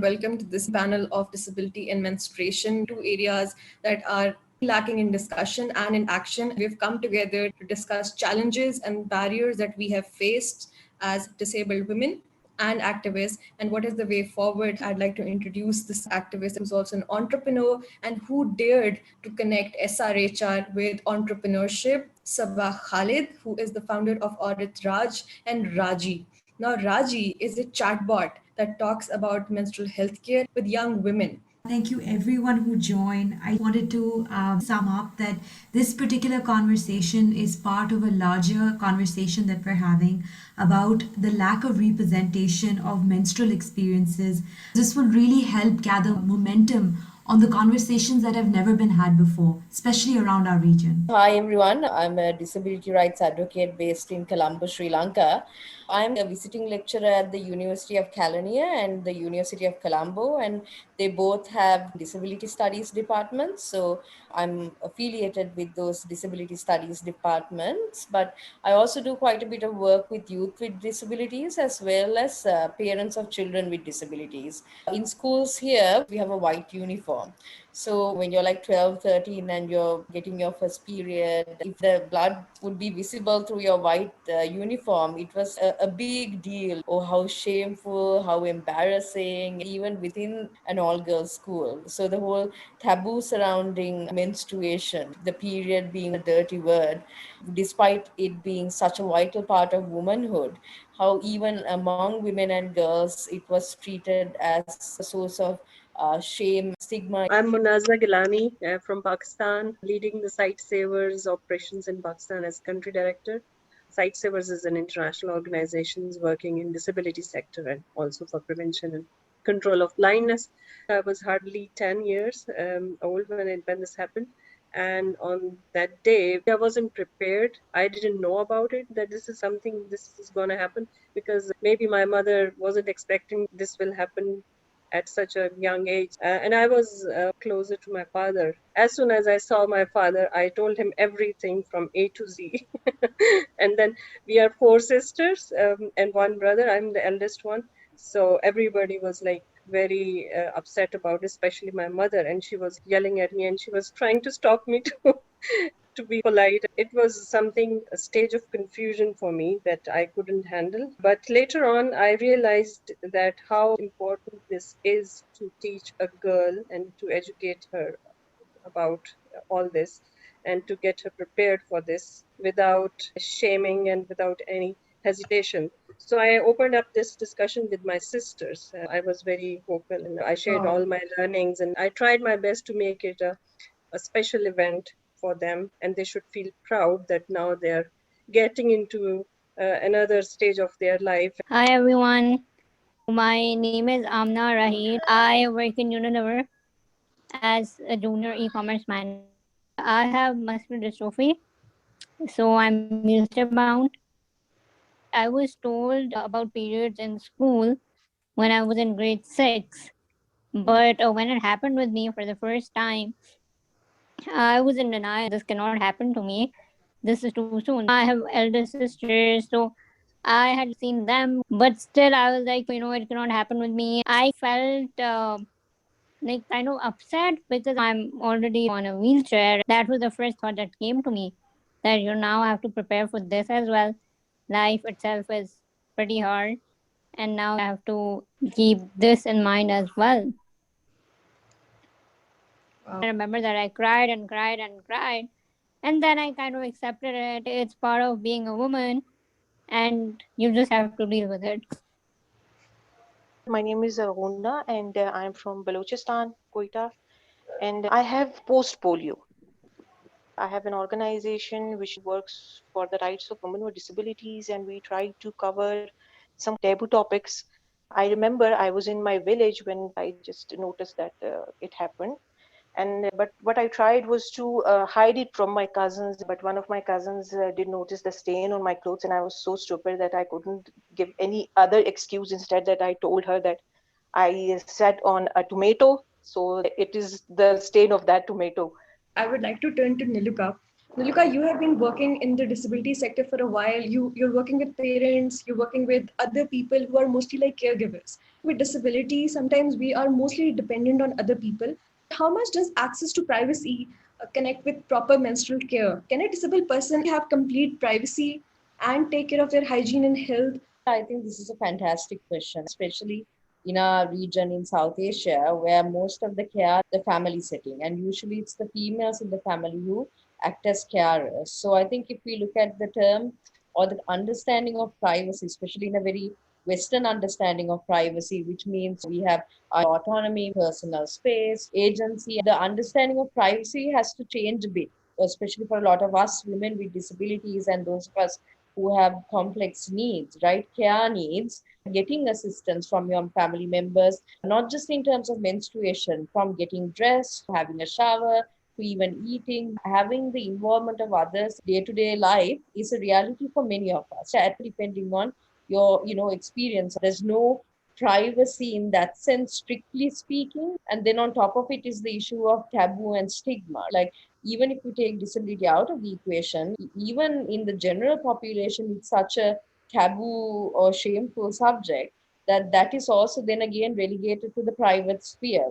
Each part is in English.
Welcome to this panel of disability and menstruation, two areas that are lacking in discussion and in action. We've come together to discuss challenges and barriers that we have faced as disabled women and activists, and what is the way forward. I'd like to introduce this activist who's also an entrepreneur and who dared to connect SRHR with entrepreneurship, Sabah Khalid, who is the founder of Audit Raj, and Raji. Now, Raji is a chatbot that talks about menstrual health care with young women. Thank you everyone who joined. I wanted to sum up that this particular conversation is part of a larger conversation that we're having about the lack of representation of menstrual experiences. This will really help gather momentum on the conversations that have never been had before, especially around our region. Hi everyone, I'm a disability rights advocate based in Colombo, Sri Lanka. I'm a visiting lecturer at the University of Caledonia and the University of Colombo, and they both have disability studies departments. So I'm affiliated with those disability studies departments, but I also do quite a bit of work with youth with disabilities as well as parents of children with disabilities. In schools here, we have a white uniform. So when you're like 12, 13 and you're getting your first period, if the blood would be visible through your white uniform, it was a big deal. Oh, how shameful, how embarrassing, even within an all-girls school. So the whole taboo surrounding menstruation, the period being a dirty word, despite it being such a vital part of womanhood, how even among women and girls, it was treated as a source of shame, stigma. I'm Munazza Gilani from Pakistan, leading the Sight Savers operations in Pakistan as country director. Sight Savers is an international organization working in disability sector and also for prevention and control of blindness. I was hardly 10 years old when this happened. And on that day, I wasn't prepared. I didn't know about it, that this is going to happen, because maybe my mother wasn't expecting this will happen at such a young age. And I was closer to my father. As soon as I saw my father, I told him everything from A to Z. And then we are four sisters and one brother. I'm the eldest one. So everybody was like very upset about it, especially my mother. And she was yelling at me and she was trying to stop me to be polite. It was a stage of confusion for me that I couldn't handle. But later on, I realized that how important this is to teach a girl and to educate her about all this and to get her prepared for this without shaming and without any hesitation. So I opened up this discussion with my sisters. I was very vocal and I shared all my learnings, and I tried my best to make it a special event for them, and they should feel proud that now they're getting into another stage of their life. Hi everyone, my name is Amna Rahid. I work in Unilever as a junior e-commerce manager. I have muscular dystrophy, so I'm wheelchair bound. I was told about periods in school when I was in grade 6, but when it happened with me for the first time, I was in denial. This cannot happen to me. This is too soon. I have elder sisters, so I had seen them, but still I was like, it cannot happen with me. I felt like kind of upset because I'm already on a wheelchair. That was the first thought that came to me, that you now have to prepare for this as well. Life itself is pretty hard, and now I have to keep this in mind as well. I remember that I cried and cried and cried, and then I kind of accepted it. It's part of being a woman, and you just have to deal with it. My name is Gunda, and I'm from Balochistan, Quetta, and I have post-polio. I have an organization which works for the rights of women with disabilities, and we try to cover some taboo topics. I remember I was in my village when I just noticed that it happened. But what I tried was to hide it from my cousins. But one of my cousins did notice the stain on my clothes, and I was so stupid that I couldn't give any other excuse. Instead, that I told her that I sat on a tomato, so it is the stain of that tomato. I would like to turn to Niluka. Nilika, you have been working in the disability sector for a while. You're working with parents, you're working with other people who are mostly like caregivers. With disability, sometimes we are mostly dependent on other people. How much does access to privacy connect with proper menstrual care? Can a disabled person have complete privacy and take care of their hygiene and health? I think this is a fantastic question, especially in our region in South Asia, where most of the care, the family setting, and usually it's the females in the family who act as carers. So I think if we look at the term or the understanding of privacy, especially in a very Western understanding of privacy, which means we have our autonomy, personal space, agency, the understanding of privacy has to change a bit, especially for a lot of us women with disabilities and those of us who have complex needs, right? Care needs, getting assistance from your family members, not just in terms of menstruation, from getting dressed, having a shower, to even eating, having the involvement of others day to day life is a reality for many of us, depending on your, experience. There's no privacy in that sense, strictly speaking. And then on top of it is the issue of taboo and stigma. Like, even if you take disability out of the equation, even in the general population, it's such a taboo or shameful subject that is also then again relegated to the private sphere.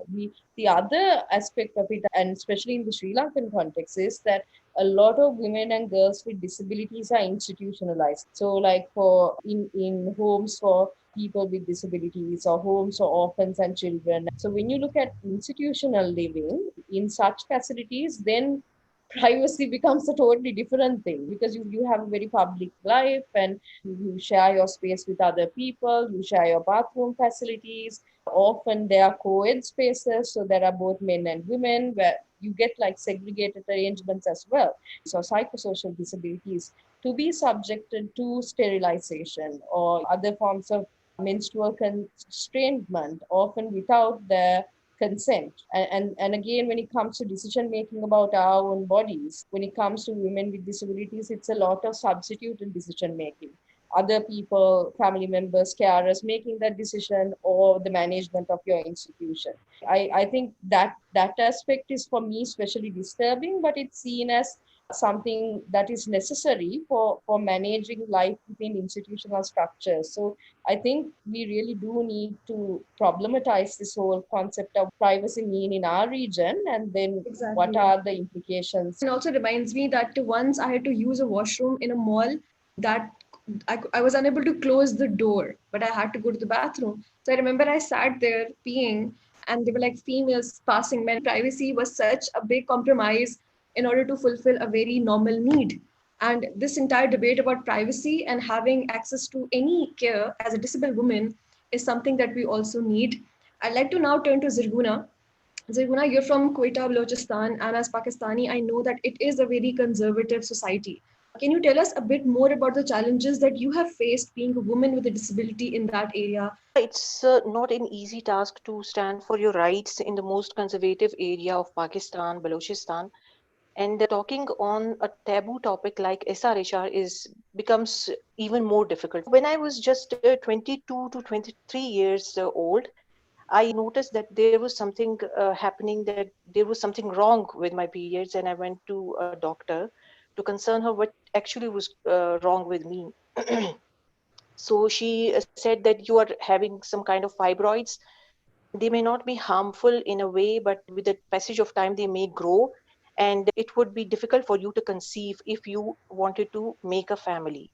The other aspect of it, and especially in the Sri Lankan context, is that a lot of women and girls with disabilities are institutionalized. So, like for in homes for people with disabilities or homes for orphans and children. So, when you look at institutional living in such facilities, then privacy becomes a totally different thing because you have a very public life and you share your space with other people, you share your bathroom facilities. Often there are co-ed spaces, so there are both men and women where you get like segregated arrangements as well. So psychosocial disabilities to be subjected to sterilization or other forms of menstrual constrainment, often without their consent. And again, when it comes to decision making about our own bodies, when it comes to women with disabilities, it's a lot of substituted decision making. Other people, family members, carers making that decision, or the management of your institution. I think that aspect is for me especially disturbing, but it's seen as something that is necessary for managing life within institutional structures. So I think we really do need to problematize this whole concept of privacy mean in our region, and then what Exactly. are the implications. And also reminds me that once I had to use a washroom in a mall that I was unable to close the door, but I had to go to the bathroom. So I remember I sat there peeing, and there were like females passing. My privacy was such a big compromise in order to fulfill a very normal need. And this entire debate about privacy and having access to any care as a disabled woman is something that we also need. I'd like to now turn to Zirguna. Zirguna, you're from Quetta, Balochistan, and as Pakistani, I know that it is a very conservative society. Can you tell us a bit more about the challenges that you have faced being a woman with a disability in that area? It's not an easy task to stand for your rights in the most conservative area of Pakistan, Balochistan. And talking on a taboo topic like SRHR is becomes even more difficult. When I was just 22 to 23 years old, I noticed that there was something happening, that there was something wrong with my periods, and I went to a doctor to concern her what actually was wrong with me. So she said that you are having some kind of fibroids. They may not be harmful in a way, but with the passage of time, they may grow, and it would be difficult for you to conceive if you wanted to make a family.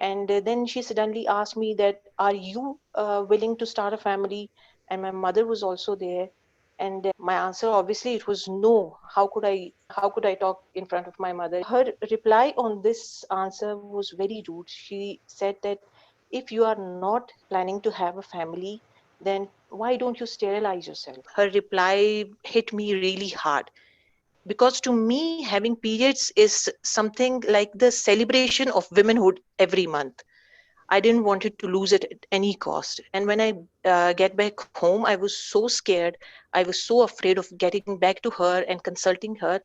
And then she suddenly asked me that, are you willing to start a family? And my mother was also there. And my answer, obviously, it was no. How could I talk in front of my mother? Her reply on this answer was very rude. She said that if you are not planning to have a family, then why don't you sterilize yourself? Her reply hit me really hard, because to me having periods is something like the celebration of womanhood every month. I didn't want it to lose it at any cost. And when I get back home, I was so scared. I was so afraid of getting back to her and consulting her.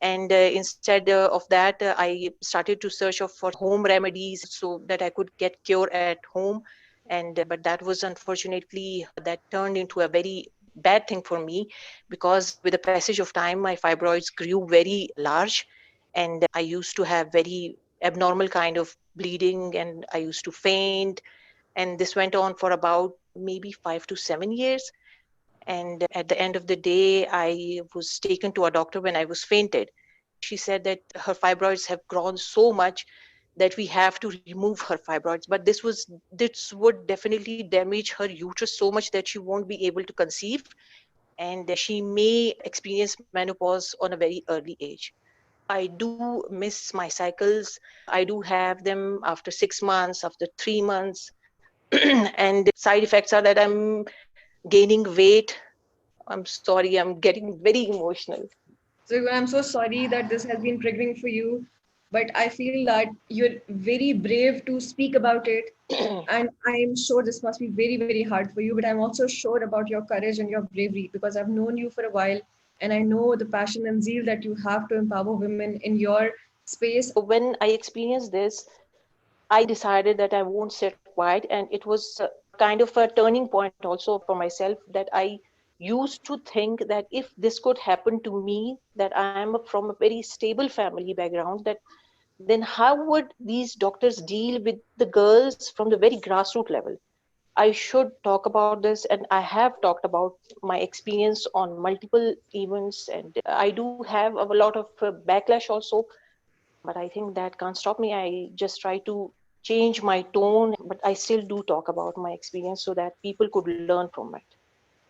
And instead of that, I started to search for home remedies so that I could get cure at home. And but that was, unfortunately, that turned into a very bad thing for me, because with the passage of time, my fibroids grew very large, And I used to have very abnormal kind of bleeding, and I used to faint. And this went on for about maybe 5 to 7 years. And at the end of the day, I was taken to a doctor when I was fainted. She said that her fibroids have grown so much that we have to remove her fibroids. But this would definitely damage her uterus so much that she won't be able to conceive, and she may experience menopause on a very early age. I do miss my cycles. I do have them after 6 months, after 3 months. And side effects are that I'm gaining weight. I'm sorry, I'm getting very emotional. So I'm so sorry that this has been triggering for you, but I feel that you're very brave to speak about it. And I'm sure this must be very, very hard for you, but I'm also sure about your courage and your bravery because I've known you for a while and I know the passion and zeal that you have to empower women in your space. When I experienced this, I decided that I won't sit quiet. And it was kind of a turning point also for myself, that I used to think that if this could happen to me, that I am from a very stable family background, that then how would these doctors deal with the girls from the very grassroots level? I should talk about this, and I have talked about my experience on multiple events, and I do have a lot of backlash also. But I think that can't stop me. I just try to change my tone, but I still do talk about my experience so that people could learn from it.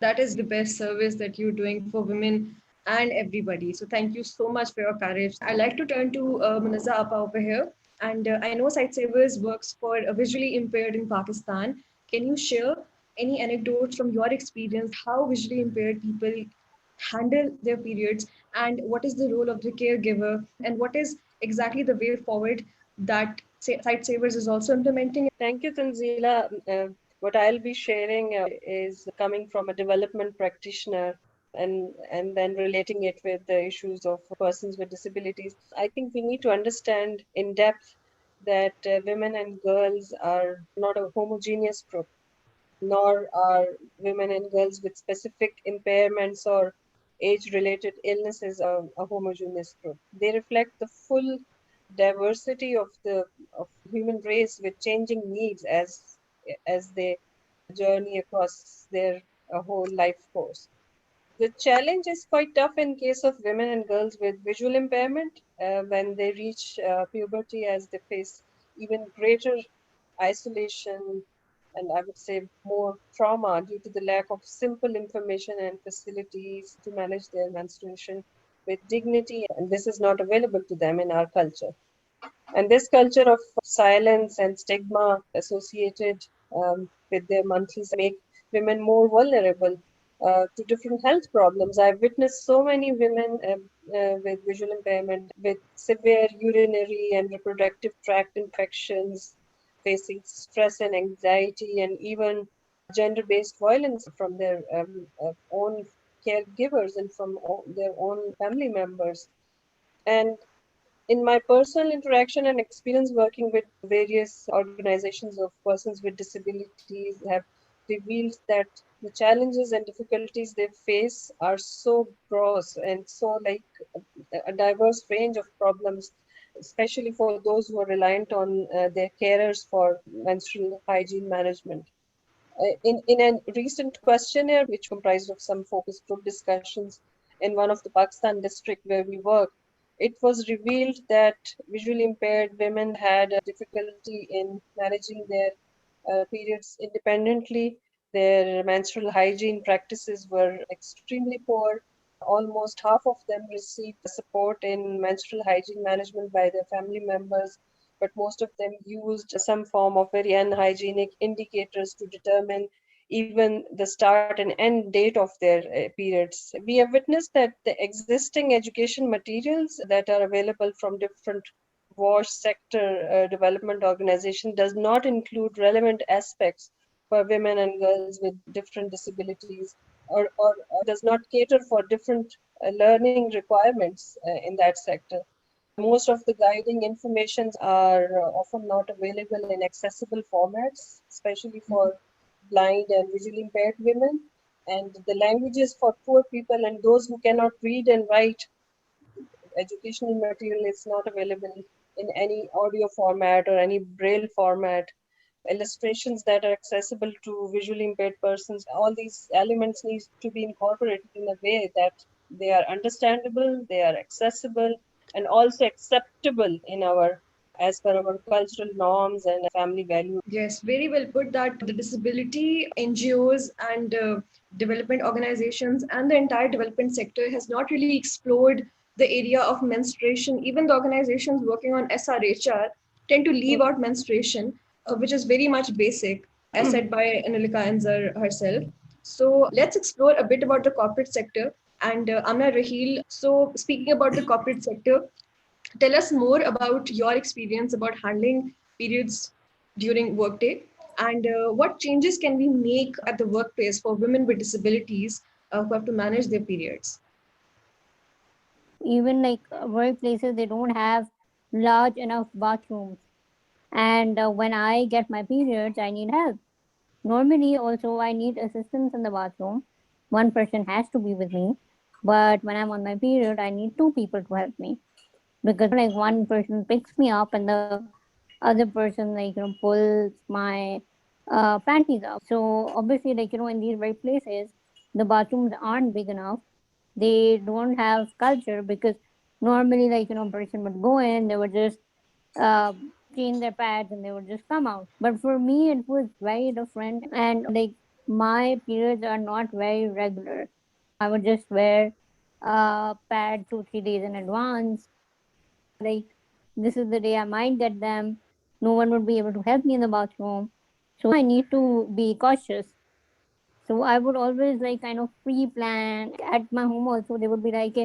That is the best service that you're doing for women and everybody. So thank you so much for your courage. I'd like to turn to Munaza Appa over here. And I know Sightsavers works for visually impaired in Pakistan. Can you share any anecdotes from your experience, how visually impaired people handle their periods, and what is the role of the caregiver, and what is exactly the way forward that Sightsavers is also implementing? Thank you, Tanzila. What I'll be sharing is coming from a development practitioner, and then relating it with the issues of persons with disabilities. I think we need to understand in depth that women and girls are not a homogeneous group, nor are women and girls with specific impairments or age-related illnesses a homogeneous group. They reflect the full diversity of the human race with changing needs as they journey across their whole life course. The challenge is quite tough in case of women and girls with visual impairment when they reach puberty, as they face even greater isolation, and I would say more trauma due to the lack of simple information and facilities to manage their menstruation with dignity, and this is not available to them in our culture. And this culture of silence and stigma associated with their monthly make women more vulnerable to different health problems. I've witnessed so many women with visual impairment with severe urinary and reproductive tract infections, facing stress and anxiety, and even gender based violence from their own caregivers and from their own family members. And in my personal interaction and experience working with various organizations of persons with disabilities have revealed that the challenges and difficulties they face are so gross and so like a diverse range of problems, especially for those who are reliant on their carers for menstrual hygiene management. In a recent questionnaire, which comprised of some focus group discussions in one of the Pakistan district where we work, it was revealed that visually impaired women had a difficulty in managing their periods independently. Their menstrual hygiene practices were extremely poor. Almost half of them received support in menstrual hygiene management by their family members, but most of them used some form of very unhygienic indicators to determine even the start and end date of their periods. We have witnessed that the existing education materials that are available from different WASH sector development organization does not include relevant aspects for women and girls with different disabilities, or does not cater for different learning requirements in that sector. Most of the guiding informations are often not available in accessible formats, especially for blind and visually impaired women. And the languages for poor people and those who cannot read and write educational material is not available in any audio format or any braille format, illustrations that are accessible to visually impaired persons, all these elements need to be incorporated in a way that they are understandable, they are accessible, and also acceptable in our as per our cultural norms and family values. Yes, very well put that the disability NGOs and development organizations and the entire development sector has not really explored the area of menstruation. Even the organizations working on SRHR tend to leave out menstruation, which is very much basic, as said by Anilika Anzar herself. So let's explore a bit about the corporate sector. And Amna Raheel, so speaking about the corporate sector, tell us more about your experience about handling periods during workday and what changes can we make at the workplace for women with disabilities who have to manage their periods. Even like workplaces, they don't have large enough bathrooms. And when I get my periods, I need help. Normally, also, I need assistance in the bathroom. One person has to be with me. But when I'm on my period, I need two people to help me. Because like one person picks me up and the other person pulls my panties up. So obviously, in these workplaces, the bathrooms aren't big enough. They don't have culture because normally person would go in, they would just uh, change their pads and they would just come out. But for me, it was very different, and like my periods are not very regular. I would just wear pad 2 3 days in advance. Like this is the day I might get them. No one would be able to help me in the bathroom, so I need to be cautious. So I would always pre-plan. At my home also, they would be like,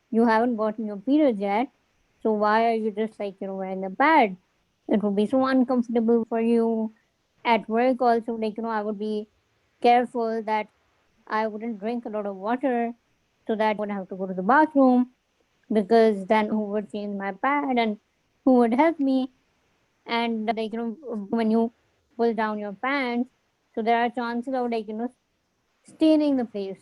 "You haven't gotten your periods yet, so why are you just wearing the pad? It would be so uncomfortable for you." At work also, I would be careful that I wouldn't drink a lot of water, so that I would have to go to the bathroom, because then who would change my pad and who would help me? And when you pull down your pants, so there are chances of staining the place,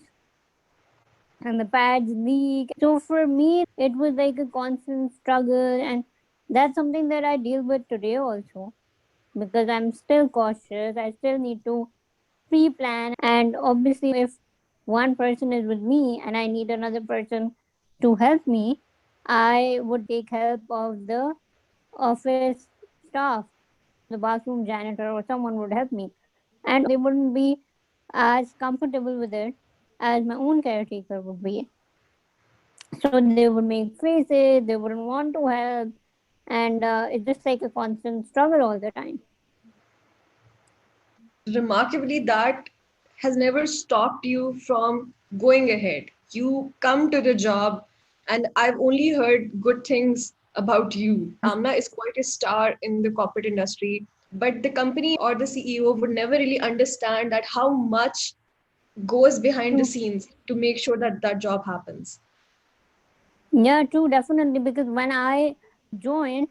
and the pads leak. So for me, it was like a constant struggle, and that's something that I deal with today also, because I'm still cautious. I still need to pre-plan, and obviously, if one person is with me and I need another person to help me, I would take help of the office staff, the bathroom janitor, or someone would help me, and they wouldn't be as comfortable with it as my own caretaker would be. So they would make faces, they wouldn't want to help, and it's just like a constant struggle all the time. Remarkably, that has never stopped you from going ahead. You come to the job, and I've only heard good things about you. Amna is quite a star in the corporate industry, but the company or the CEO would never really understand that how much goes behind the scenes to make sure that that job happens. Yeah, true, definitely. Because when I joined,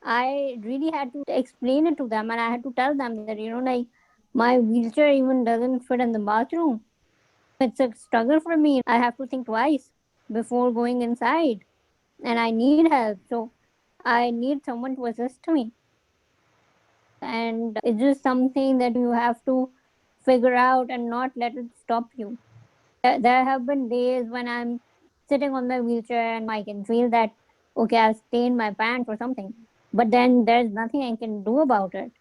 I really had to explain it to them, and I had to tell them that, my wheelchair even doesn't fit in the bathroom. It's a struggle for me. I have to think twice before going inside, and I need help. So I need someone to assist me. And it's just something that you have to figure out and not let it stop you. There have been days when I'm sitting on my wheelchair and I can feel that, okay, I've stained my pants or something. But then there's nothing I can do about it.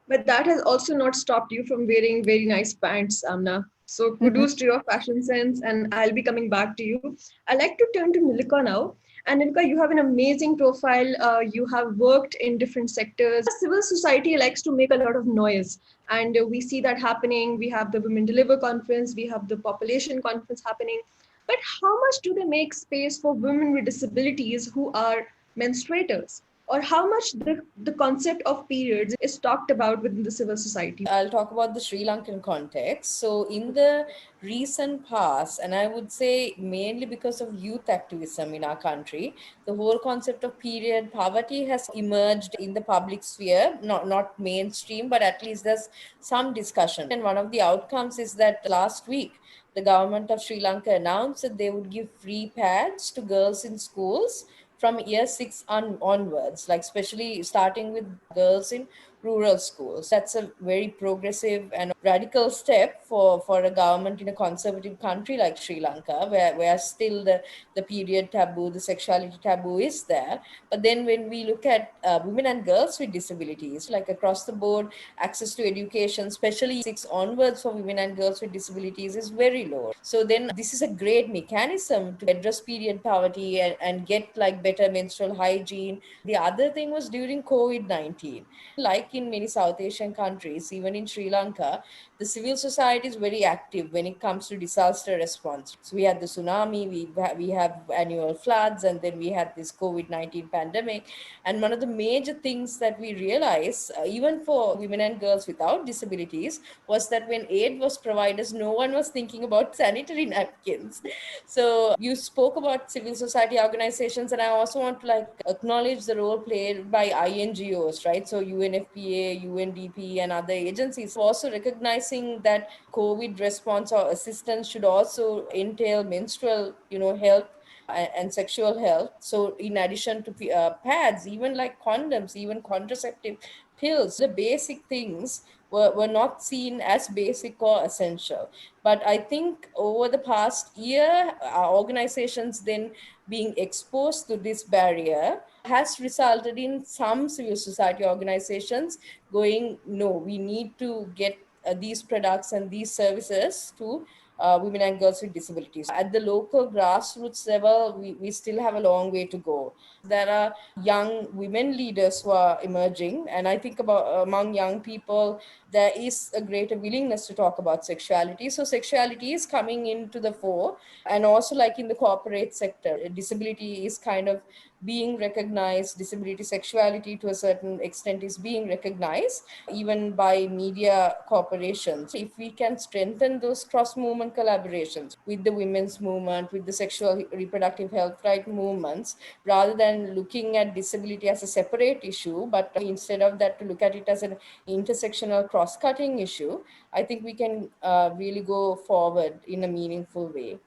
But that has also not stopped you from wearing very nice pants, Amna. So kudos to your fashion sense, and I'll be coming back to you. I'd like to turn to Nilika now. And Nilika, you have an amazing profile. You have worked in different sectors. Civil society likes to make a lot of noise, and we see that happening. We have the Women Deliver conference, we have the population conference happening. But how much do they make space for women with disabilities who are menstruators? or how much the concept of periods is talked about within the civil society? I'll talk about the Sri Lankan context. So, in the recent past, and I would say mainly because of youth activism in our country, the whole concept of period poverty has emerged in the public sphere, not mainstream, but at least there's some discussion. And one of the outcomes is that last week, the government of Sri Lanka announced that they would give free pads to girls in schools from year 6 onwards, like especially starting with girls in rural schools. That's a very progressive and radical step for a government in a conservative country like Sri Lanka, where still the period taboo, the sexuality taboo is there. But then when we look at women and girls with disabilities, like across the board, access to education, especially 6 onwards for women and girls with disabilities, is very low. So then this is a great mechanism to address period poverty and get like better menstrual hygiene. The other thing was during COVID-19. Like in many South Asian countries, even in Sri Lanka, the civil society is very active when it comes to disaster response. So we had the tsunami, we have annual floods, and then we had this COVID-19 pandemic. And one of the major things that we realized, even for women and girls without disabilities, was that when aid was provided, no one was thinking about sanitary napkins. So you spoke about civil society organizations, and I also want to like acknowledge the role played by INGOs, right? So UNFPA, UNDP, and other agencies also recognizing that COVID response or assistance should also entail menstrual, health and sexual health. So in addition to pads, even like condoms, even contraceptive pills, the basic things were not seen as basic or essential. But I think over the past year, our organizations then being exposed to this barrier has resulted in some civil society organizations going, no, we need to get these products and these services to women and girls with disabilities. At the local grassroots level, we still have a long way to go. There are young women leaders who are emerging, and I think about among young people, there is a greater willingness to talk about sexuality. So sexuality is coming into the fore, and also like in the corporate sector, disability is kind of being recognized. Disability sexuality to a certain extent is being recognized even by media corporations. If we can strengthen those cross movement collaborations with the women's movement, with the sexual reproductive health right movements, rather than looking at disability as a separate issue, but instead of that to look at it as an intersectional cross-cutting issue, I think we can really go forward in a meaningful way.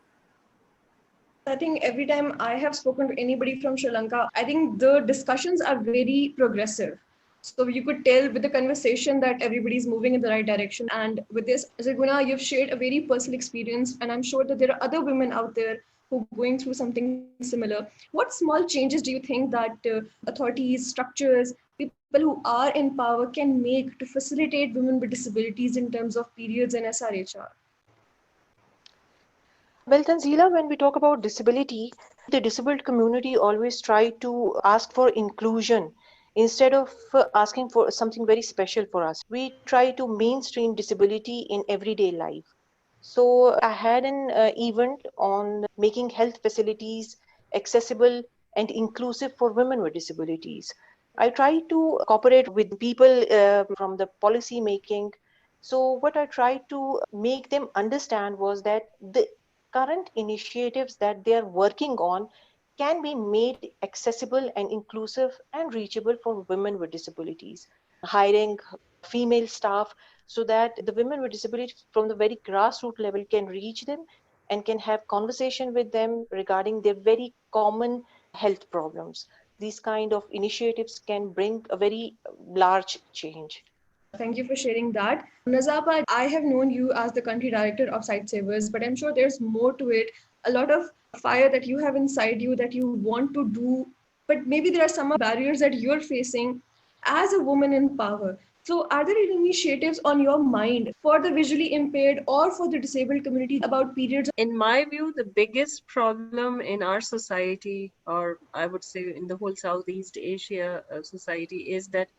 I think every time I have spoken to anybody from Sri Lanka, I think the discussions are very progressive. So you could tell with the conversation that everybody's moving in the right direction. And with this, Zaguna, you've shared a very personal experience, and I'm sure that there are other women out there who are going through something similar. What small changes do you think that authorities, structures, people who are in power can make to facilitate women with disabilities in terms of periods and SRHR? Well, Tanzila, when we talk about disability, the disabled community always try to ask for inclusion instead of asking for something very special for us. We try to mainstream disability in everyday life. So I had an event on making health facilities accessible and inclusive for women with disabilities. I try to cooperate with people from the policy making. So what I tried to make them understand was that the current initiatives that they are working on can be made accessible and inclusive and reachable for women with disabilities. Hiring female staff so that the women with disabilities from the very grassroots level can reach them and can have conversation with them regarding their very common health problems. These kind of initiatives can bring a very large change. Thank you for sharing that. Nazapa, I have known you as the country director of Site Savers, but I'm sure there's more to it. A lot of fire that you have inside you that you want to do, but maybe there are some barriers that you're facing as a woman in power. So, are there any initiatives on your mind for the visually impaired or for the disabled community about periods? In my view, the biggest problem in our society, or I would say in the whole Southeast Asia society, is that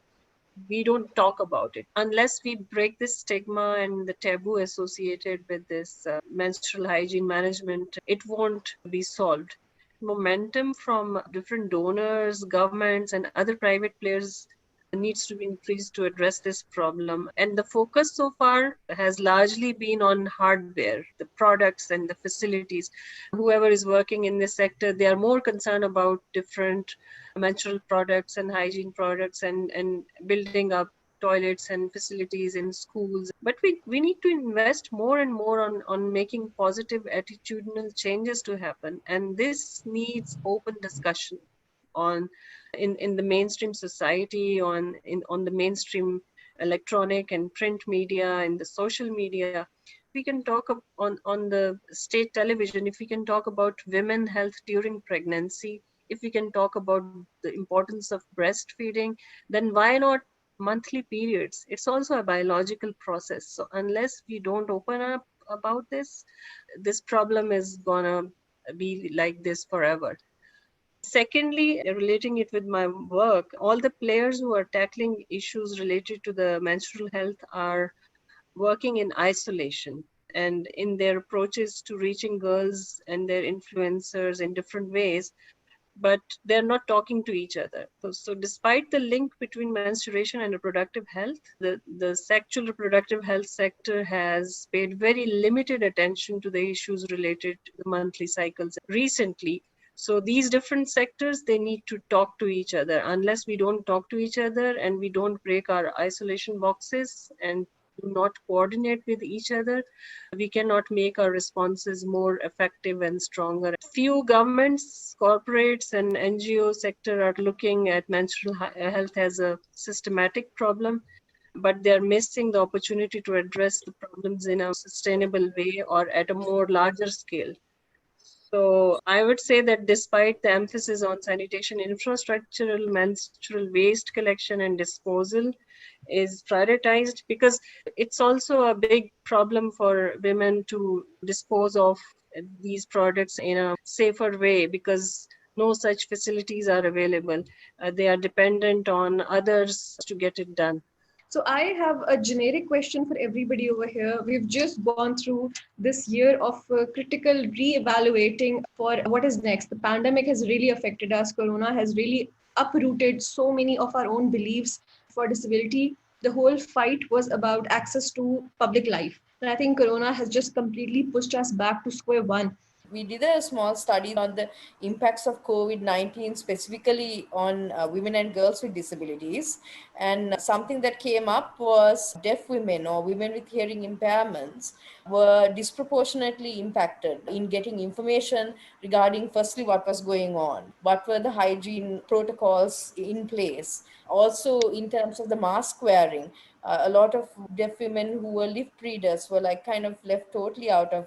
we don't talk about it. Unless we break this stigma and the taboo associated with this menstrual hygiene management, it won't be solved. momentum from different donors, governments, and other private players needs to be increased to address this problem. And the focus so far has largely been on hardware, the products and the facilities. Whoever is working in this sector, they are more concerned about different menstrual products and hygiene products and building up toilets and facilities in schools. But we need to invest more and more on making positive attitudinal changes to happen. And this needs open discussion on in the mainstream society, on the mainstream electronic and print media, in the social media. We can talk on the state television, if we can talk about women health during pregnancy, if we can talk about the importance of breastfeeding, then why not monthly periods? It's also a biological process. So unless we don't open up about this problem is gonna be like this forever. Secondly, relating it with my work, all the players who are tackling issues related to the menstrual health are working in isolation and in their approaches to reaching girls and their influencers in different ways, but they're not talking to each other. So despite the link between menstruation and reproductive health, the sexual reproductive health sector has paid very limited attention to the issues related to the monthly cycles recently. So these different sectors, they need to talk to each other. Unless we don't talk to each other and we don't break our isolation boxes and do not coordinate with each other, we cannot make our responses more effective and stronger. Few governments, corporates, and NGO sector are looking at menstrual health as a systematic problem, but they're missing the opportunity to address the problems in a sustainable way or at a more larger scale. So I would say that despite the emphasis on sanitation infrastructural, menstrual waste collection and disposal is prioritized, because it's also a big problem for women to dispose of these products in a safer way, because no such facilities are available. They are dependent on others to get it done. So I have a generic question for everybody over here. We've just gone through this year of critical re-evaluating for what is next. The pandemic has really affected us. Corona has really uprooted so many of our own beliefs for disability. The whole fight was about access to public life. And I think Corona has just completely pushed us back to square one. We did a small study on the impacts of COVID-19 specifically on women and girls with disabilities. And something that came up was deaf women or women with hearing impairments were disproportionately impacted in getting information regarding, firstly, what was going on, what were the hygiene protocols in place. Also, in terms of the mask wearing, a lot of deaf women who were lip readers were like kind of left totally out of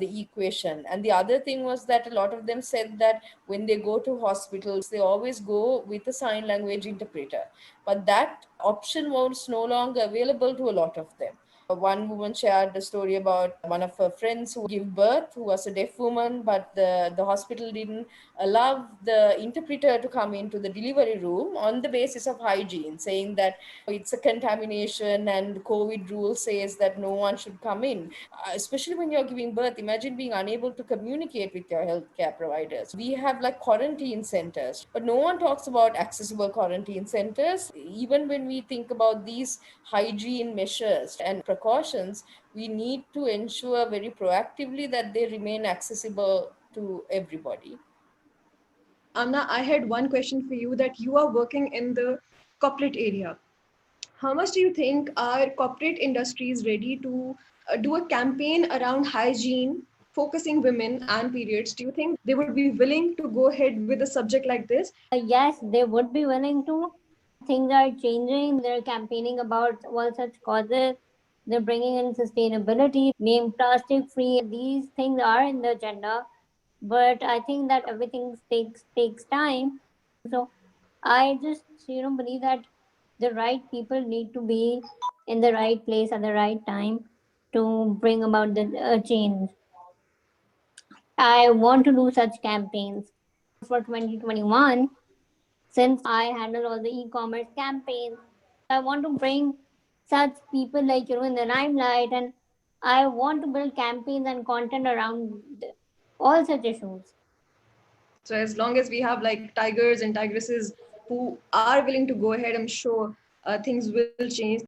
the equation. And the other thing was that a lot of them said that when they go to hospitals, they always go with a sign language interpreter. But that option was no longer available to a lot of them. One woman shared a story about one of her friends who gave birth, who was a deaf woman, but the hospital didn't allow the interpreter to come into the delivery room on the basis of hygiene, saying that it's a contamination and COVID rule says that no one should come in. Especially when you're giving birth, imagine being unable to communicate with your healthcare providers. We have like quarantine centers, but no one talks about accessible quarantine centers. Even when we think about these hygiene measures and precautions, we need to ensure very proactively that they remain accessible to everybody. Amna, I had one question for you, that you are working in the corporate area. How much do you think are corporate industries ready to do a campaign around hygiene, focusing women and periods? Do you think they would be willing to go ahead with a subject like this? Yes, they would be willing to. Things are changing. They're campaigning about all such causes. They're bringing in sustainability, being plastic free. These things are in the agenda, but I think that everything takes time. So I just believe that the right people need to be in the right place at the right time to bring about the change. I want to do such campaigns for 2021. Since I handle all the e-commerce campaigns, I want to bring such people like in the limelight, and I want to build campaigns and content around all such issues. So as long as we have like tigers and tigresses who are willing to go ahead, I'm sure things will change.